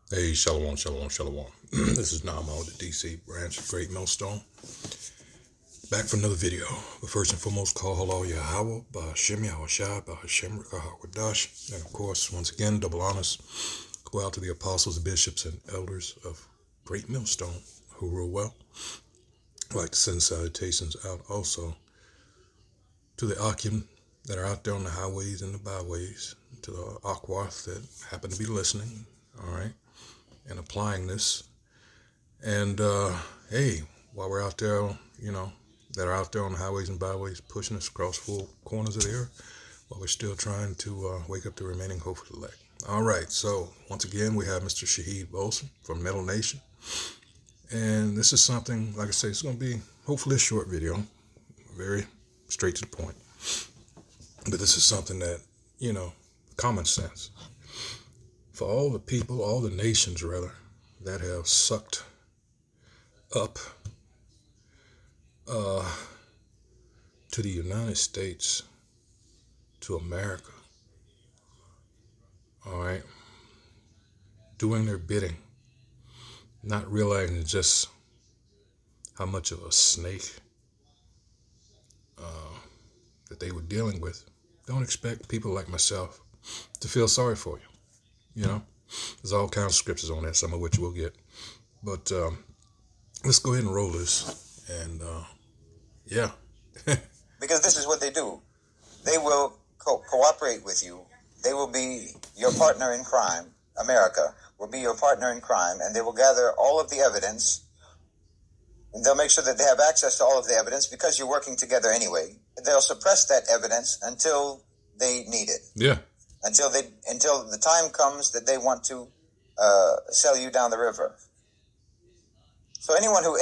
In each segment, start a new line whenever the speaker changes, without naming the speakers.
Hey, shalom, shalom, shalom. This is Namo, the DC branch of Great Millstone. Back for another video. But first and foremost, call hello Yahweh, Ba'Hashem Yahushua, Ba'Hashem Rakahawadash. And of course, once again, double honors go out to the apostles, bishops, and elders of Great Millstone who rule well. I'd like to send salutations out also to the Akim that are out there on the highways and the byways, to the Akwath that happen to be listening, all right, and applying this. And hey, while we're out there, that are out there on the highways and byways pushing us across four corners of the earth, while we're still trying to wake up the remaining hope of the elect. All right, so once again, we have Mr. Shahid Bolson from Middle Nation. And this is something, like I say, it's going to be hopefully a short video, very straight to the point. But this is something that, common sense. For all the people, all the nations rather, that have sucked up to the United States, to America, all right, doing their bidding, not realizing just how much of a snake that they were dealing with. Don't expect people like myself to feel sorry for you. There's all kinds of scriptures on that, some of which we'll get. But let's go ahead and roll this. And yeah.
Because this is what they do. They will cooperate with you. They will be your partner in crime. America will be your partner in crime, and they will gather all of the evidence. And they'll make sure that they have access to all of the evidence because you're working together anyway. They'll suppress that evidence until they need it.
Yeah.
Until the time comes that they want to sell you down the river. So anyone who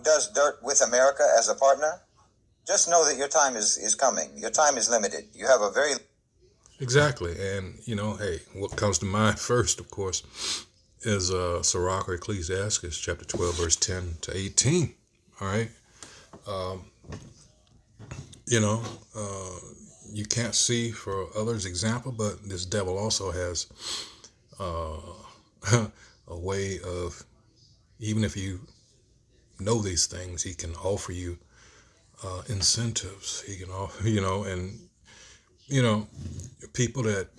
does dirt with America as a partner, just know that your time is coming. Your time is limited. You have a very...
Exactly. And, hey, what comes to mind first, of course, is Sirach or Ecclesiastes, chapter 12, verse 10 to 18. All right? You can't see for others' example, but this devil also has a way of, even if you know these things, he can offer you incentives. He can offer, people that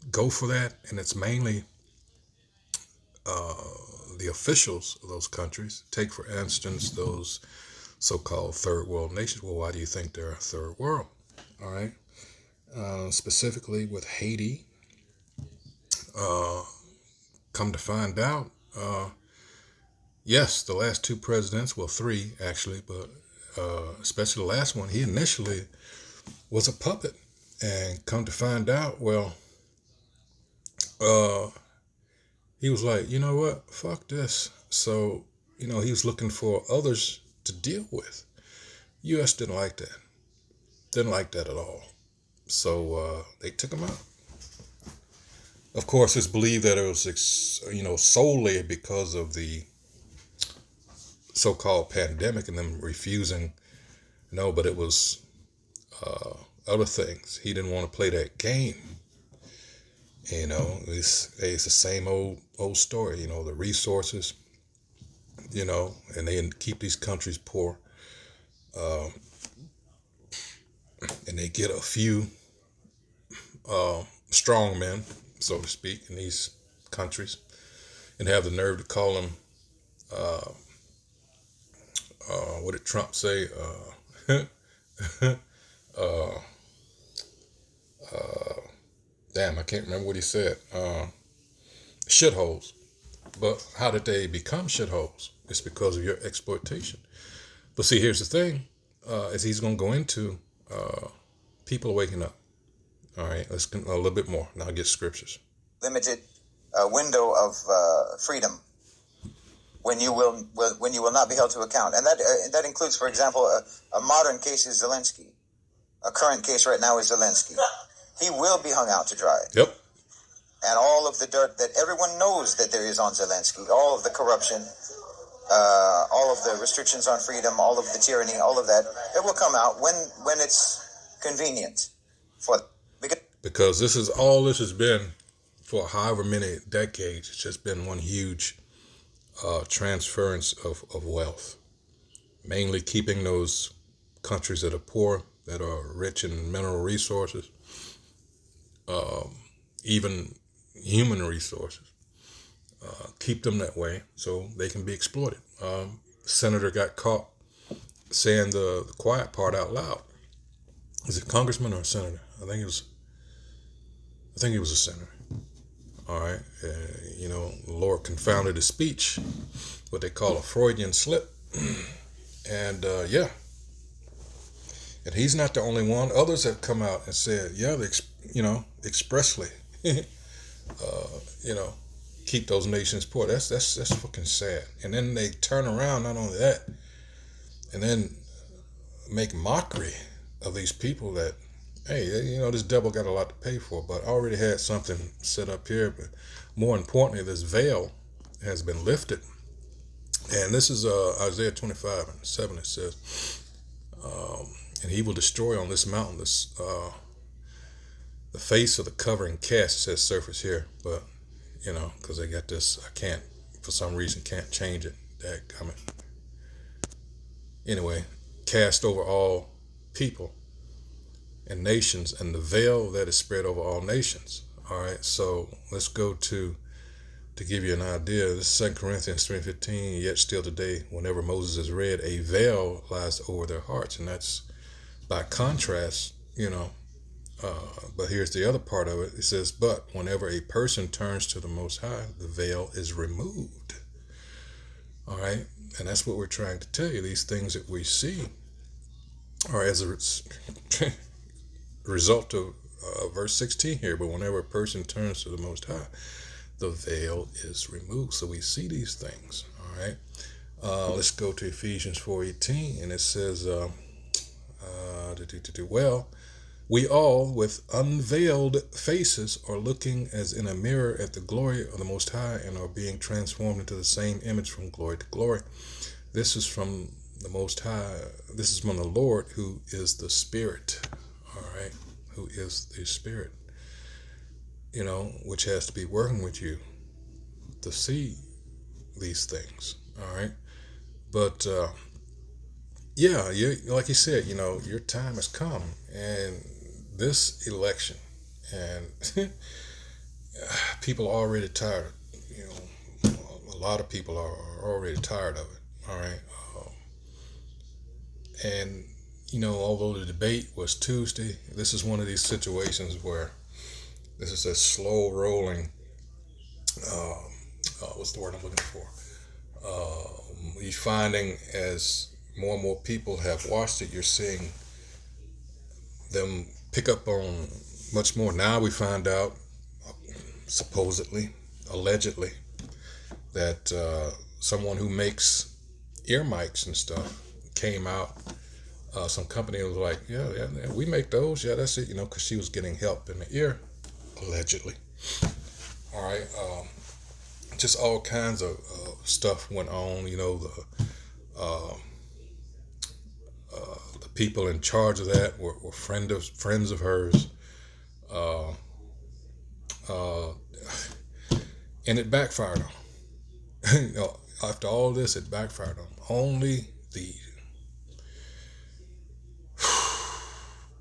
go for that, and it's mainly the officials of those countries. Take, for instance, those so-called third world nations. Well, why do you think they're a third world? All right. Specifically with Haiti, come to find out, yes, the last two presidents, well, three actually, but especially the last one, he initially was a puppet. And come to find out, well, he was like, you know what, fuck this. So, he was looking for others to deal with. U.S. didn't like that. Didn't like that at all. So they took him out. Of course, it's believed that it was, solely because of the so-called pandemic and them refusing. No, but it was other things. He didn't want to play that game. It's the same old story. The resources, and they keep these countries poor. And they get a few strong men, so to speak, in these countries, and have the nerve to call them, what did Trump say? Damn, I can't remember what he said. Shitholes. But how did they become shitholes? It's because of your exploitation. But see, here's the thing, as he's going to go into, people are waking up. All right, let's get a little bit more. Now I'll get scriptures.
Limited window of freedom when you will not be held to account, and that includes, for example, a modern case is Zelensky. A current case right now is Zelensky. He will be hung out to dry.
Yep.
And all of the dirt that everyone knows that there is on Zelensky, all of the corruption, all of the restrictions on freedom, all of the tyranny, all of that, it will come out when it's convenient for.
Because this has been for however many decades, it's just been one huge transference of wealth, mainly keeping those countries that are poor, that are rich in mineral resources, even human resources. Keep them that way so they can be exploited. Senator got caught saying the quiet part out loud. Is it congressman or a senator? I think it was a senator. All right, the Lord confounded his speech, what they call a Freudian slip, and and he's not the only one. Others have come out and said, expressly, keep those nations poor. That's fucking sad. And then they turn around, not only that, and then make mockery of these people that, hey, this devil got a lot to pay for, but I already had something set up here. But more importantly, this veil has been lifted. And this is Isaiah 25:7. It says, and he will destroy on this mountain the face of the covering cast. It says surface here, but because I got this, I can't, for some reason, can't change it. Anyway, cast over all people and nations, and the veil that is spread over all nations. All right, so let's go to give you an idea. This is 2 Corinthians 3:15. Yet still today, whenever Moses is read, a veil lies over their hearts, and that's by contrast. But here's the other part of it. It says, but whenever a person turns to the Most High, the veil is removed. All right, and that's what we're trying to tell you. These things that we see are as a result of verse 16 here. But whenever a person turns to the Most High, the veil is removed. So we see these things. All right. Let's go to Ephesians 4:18, and it says, well, we all with unveiled faces are looking as in a mirror at the glory of the Most High, and are being transformed into the same image from glory to glory. This is from the Most High. This is from the Lord, who is the Spirit. All right, who is the Spirit, which has to be working with you to see these things. All right, but like you said, your time has come, and this election, and people are already tired. A lot of people are already tired of it. All right, and although the debate was Tuesday, this is one of these situations where this is a slow rolling. What's the word I'm looking for? You're finding as more and more people have watched it, you're seeing them pick up on much more. Now we find out, supposedly, allegedly, that someone who makes ear mics and stuff came out. Some company was like, yeah, we make those. Yeah, that's it, because she was getting help in the ear, allegedly. All right. Just all kinds of stuff went on. The people in charge of that were friends of hers. And it backfired on them. After all this, it backfired on them. Only the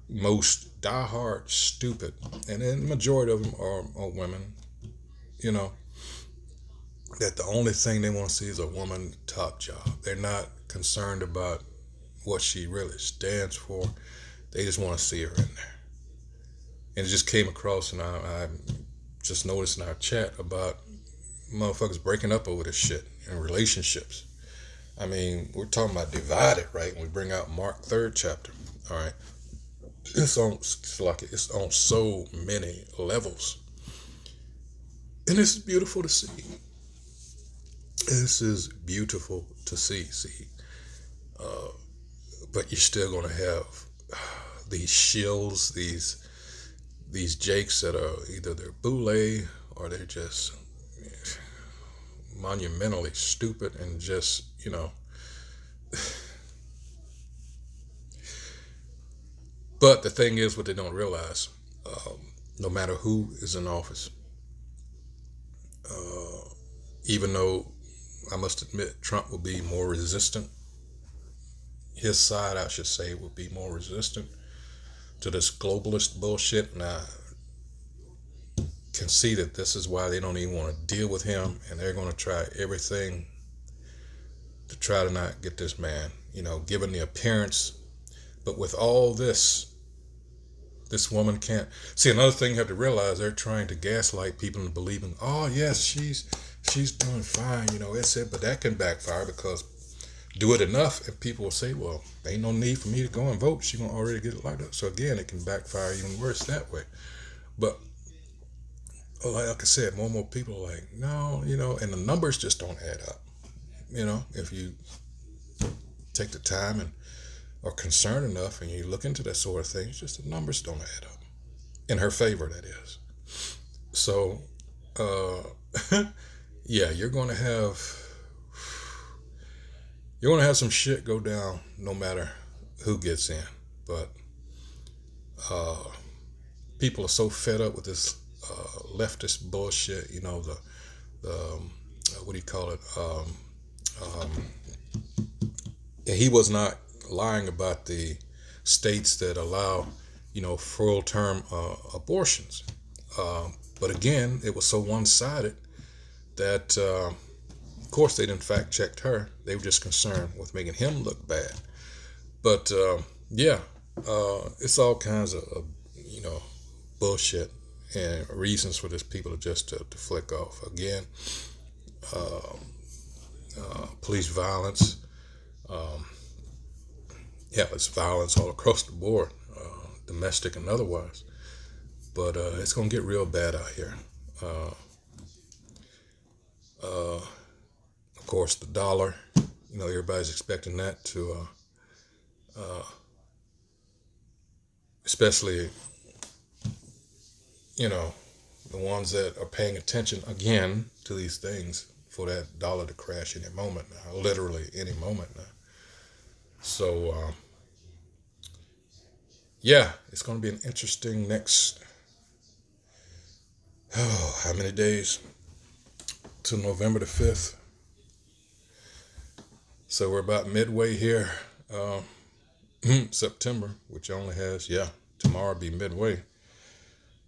most diehard stupid, and then the majority of them are women, that the only thing they want to see is a woman top job. They're not concerned about what she really stands for. They just want to see her in there. And it just came across, and I just noticed in our chat about motherfuckers breaking up over this shit in relationships. I mean, we're talking about divided, right? When we bring out Mark 3rd chapter, all right? It's on so many levels. And it's beautiful to see. This is beautiful to see. But you're still going to have these shills, these jakes that are either they're boule or they're just monumentally stupid and just, But the thing is, what they don't realize, no matter who is in office, even though I must admit Trump will be more resistant. His side, I should say, will be more resistant to this globalist bullshit. And I can see that this is why they don't even want to deal with him, and they're going to try everything to try to not get this man, given the appearance. But with all this woman can't see. Another thing you have to realize, they're trying to gaslight people into believing, oh yes, she's doing fine, it's it. But that can backfire, because do it enough and people will say, well, ain't no need for me to go and vote, she's gonna already get it locked up. So again, it can backfire even worse that way. But like I said, more and more people are like, no, and the numbers just don't add up. If you take the time and are concerned enough and you look into that sort of thing, it's just the numbers don't add up. In her favor, that is. So, yeah, you're going to have some shit go down no matter who gets in. But people are so fed up with this leftist bullshit, the what do you call it? He was not lying about the states that allow, full-term abortions. But again, it was so one-sided that, of course, they didn't fact-check her. They were just concerned with making him look bad. But, it's all kinds of, bullshit and reasons for this people to flick off. Again, police violence. It's violence all across the board, domestic and otherwise. But it's going to get real bad out here. Of course, the dollar, everybody's expecting that to, especially, the ones that are paying attention again to these things, for that dollar to crash any moment now, literally any moment now. So, it's going to be an interesting next, how many days to November the 5th. So we're about midway here, September, which only has, tomorrow be midway.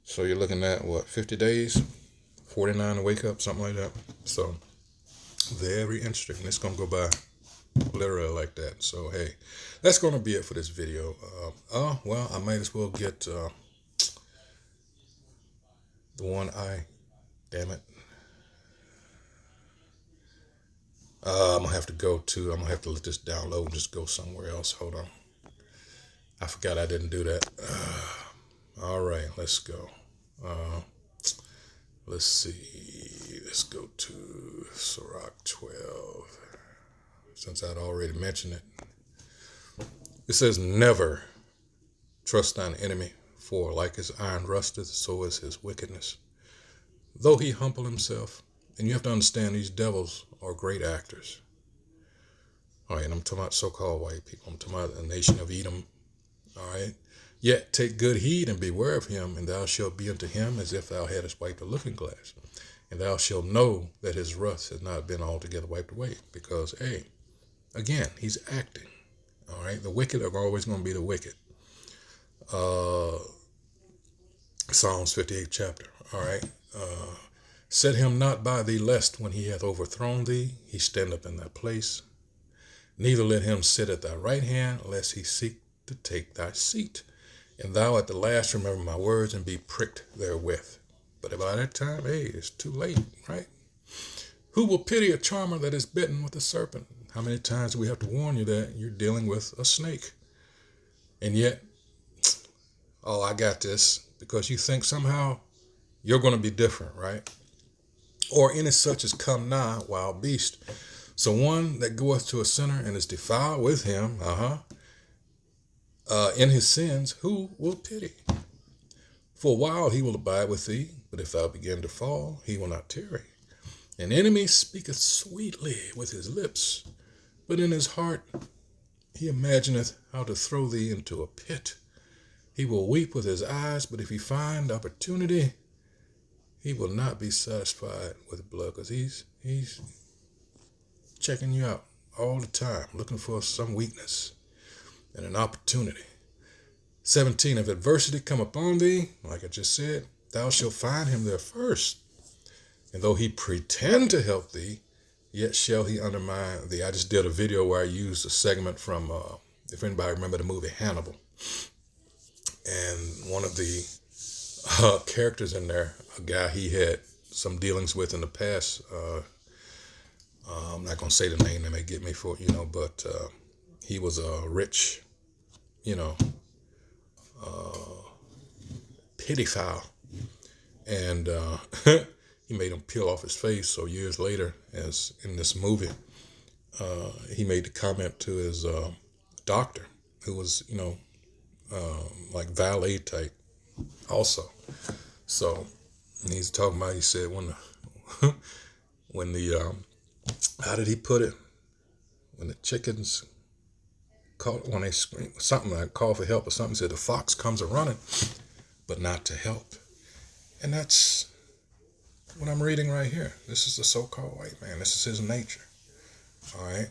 So you're looking at, 50 days, 49 to wake up, something like that. So very interesting. It's going to go by literally like that. So, hey, that's going to be it for this video. I might as well get the one eye. Damn it. I'm going to have to let this download and just go somewhere else. Hold on. I forgot I didn't do that. All right, let's go. Let's see. Let's go to Sirach 12. Since I'd already mentioned it. It says, never trust thine enemy, for like as iron rusteth, so is his wickedness. Though he humble himself, and you have to understand these devils are great actors. All right, and I'm talking about so-called white people. I'm talking about the nation of Edom. All right. Yet take good heed and beware of him, and thou shalt be unto him as if thou hadst wiped a looking glass. And thou shalt know that his wrath has not been altogether wiped away. Because, again, he's acting. All right. The wicked are always going to be the wicked. Psalms 58 chapter. All right. Set him not by thee, lest when he hath overthrown thee, he stand up in thy place. Neither let him sit at thy right hand, lest he seek to take thy seat. And thou at the last remember my words and be pricked therewith. But by that time, it's too late, right? Who will pity a charmer that is bitten with a serpent? How many times do we have to warn you that you're dealing with a snake? And yet, I got this, because you think somehow you're going to be different, right? Or any such as come nigh, wild beast. So one that goeth to a sinner and is defiled with him, in his sins, who will pity? For a while he will abide with thee, but if thou begin to fall, he will not tarry. An enemy speaketh sweetly with his lips, but in his heart he imagineth how to throw thee into a pit. He will weep with his eyes, but if he find opportunity, He will not be satisfied with blood because he's checking you out all the time, looking for some weakness and an opportunity. 17, if adversity come upon thee, like I just said, thou shalt find him there first. And though he pretend to help thee, yet shall he undermine thee. I just did a video where I used a segment from, if anybody remember the movie Hannibal. And one of the characters in there, a guy he had some dealings with in the past, I'm not going to say the name, they may get me for it, but he was a rich, pedophile. And he made him peel off his face. So years later, as in this movie, he made the comment to his doctor, who was, like valet type also. So he's talking about, he said, when the how did he put it? When the chickens when they scream, something like call for help or something, said the fox comes a running, but not to help. And that's what I'm reading right here. This is the so-called white man. This is his nature. All right.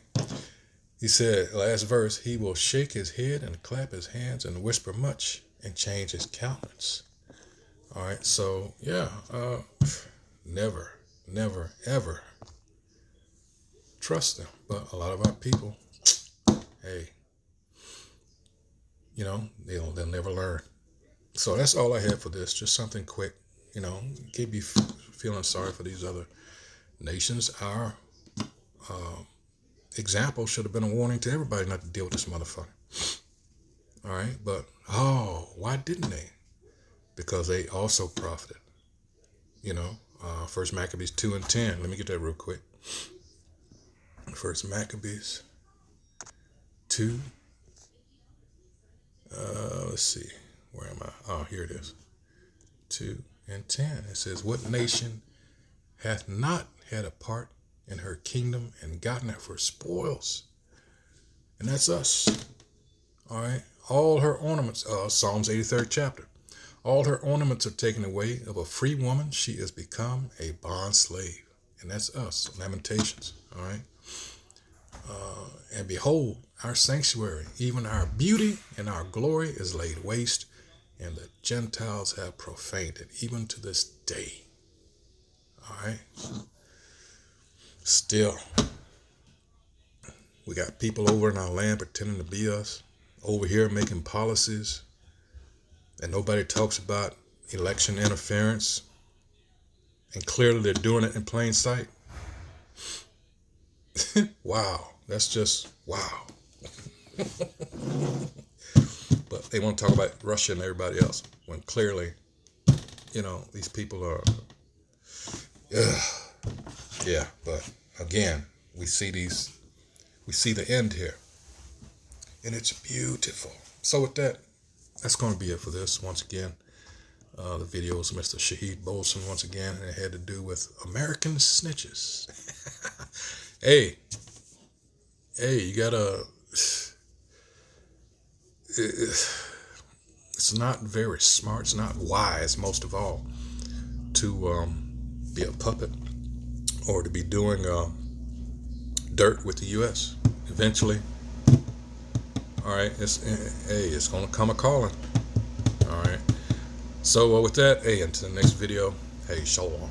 He said, last verse, he will shake his head and clap his hands and whisper much and change his countenance. All right. So, yeah, never, ever trust them. But a lot of our people, hey, they'll never learn. So that's all I had for this. Just something quick, keep you feeling sorry for these other nations. Our example should have been a warning to everybody not to deal with this motherfucker. All right, but why didn't they? Because they also profited. First Maccabees 2:10. Let me get that real quick. First Maccabees 2. Let's see. Where am I? Oh, here it is. 2:10. It says, what nation hath not had a part in her kingdom and gotten it for spoils? And that's us. All right. All her ornaments, Psalms 83rd chapter. All her ornaments are taken away. Of a free woman, she is become a bond slave. And that's us. Lamentations. All right. And behold, our sanctuary, even our beauty and our glory is laid waste, and the Gentiles have profaned it, even to this day. All right. Still, we got people over in our land pretending to be us, over here making policies, and nobody talks about election interference, and clearly they're doing it in plain sight. Wow. That's just wow. But they want to talk about Russia and everybody else when clearly, these people are, yeah. But again, we see the end here, and it's beautiful. So with that, that's going to be it for this. Once again, the video was Mr. Shahid Bolson once again, and it had to do with American snitches. Hey, you gotta, it's not very smart, it's not wise, most of all, to be a puppet or to be doing dirt with the U.S. Eventually, all right, it's gonna come a calling. All right, so with that, until the next video, shalom.